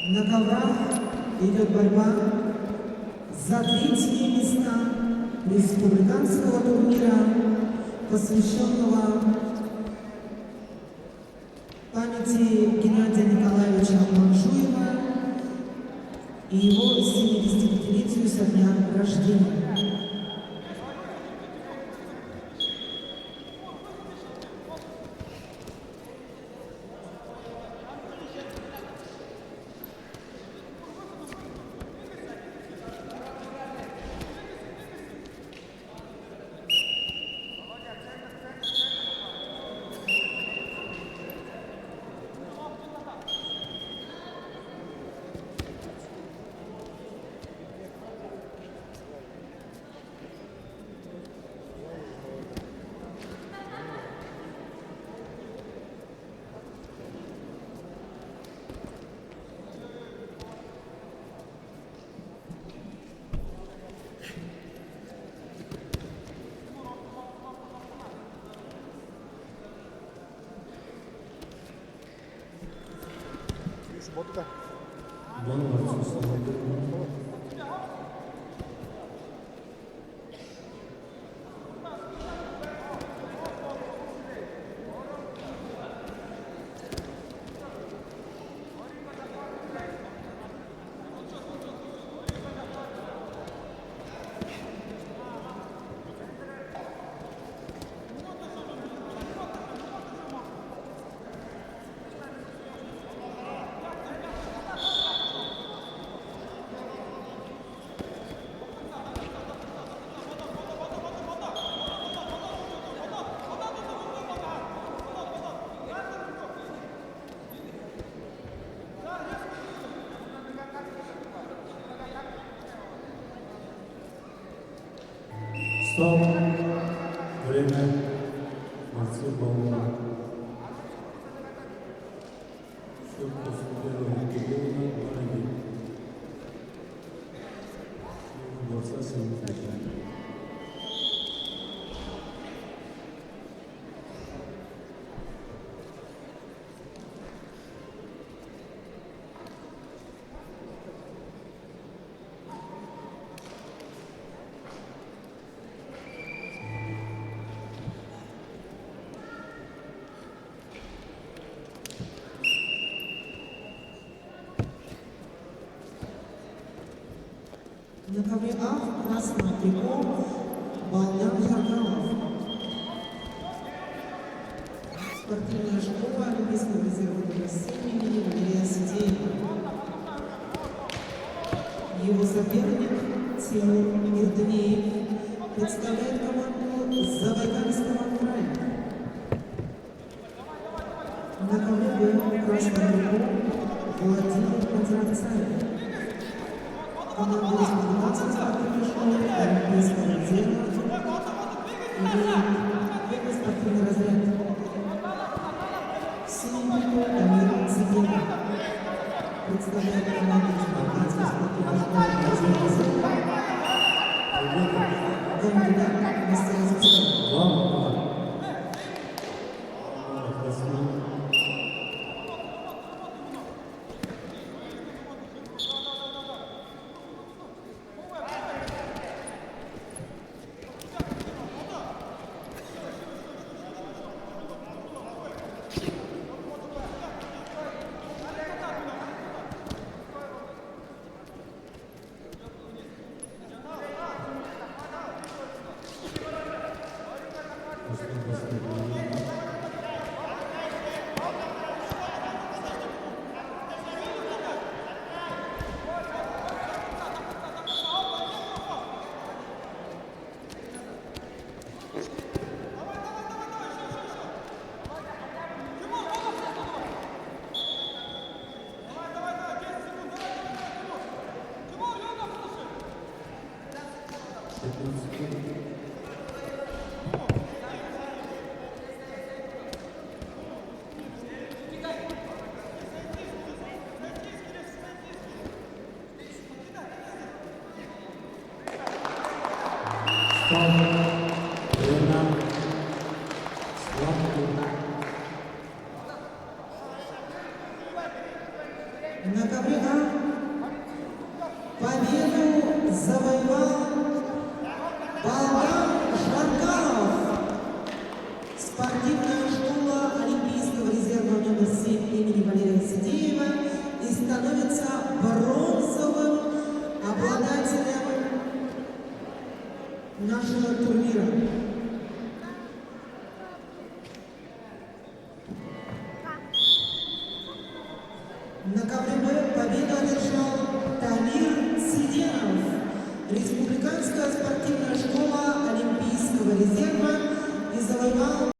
На коврах идет борьба за третьи места республиканского турнира, посвященного памяти Геннадия Николаевича Манжуева и его 75-летию со дня рождения. Ботка. Стоп. Время. Молодцы, Бауна. Все поступило. Кирилловна, дорогие. Борца сегодня. На ковре А в красном трико Балдан Жаргалов. Спортивная школа Олимпийского резерва России имени Валерия Сидеева. Его соперник Тимур Ирдынеев представляет команду Забайкальского края. На ковре Б в красном трико Владимир Патранцаев. Команда республиканской спортивной школы Олимпийского резерва имеет первый спортивный разряд. Синий трико Амир Цигеев представляет команду республиканской спортивной школы Олимпийского резерва. Команда Мастера. На ковре победу завоевал Болгар Шваркалов. Спортивная школа Олимпийского резерва номер 7 имени Валерия Сидеева и становится бронзовым обладателем нашего турнира. На ковре Б победу одержал Тамир Сиденов. Республиканская спортивная школа Олимпийского резерва и завоевал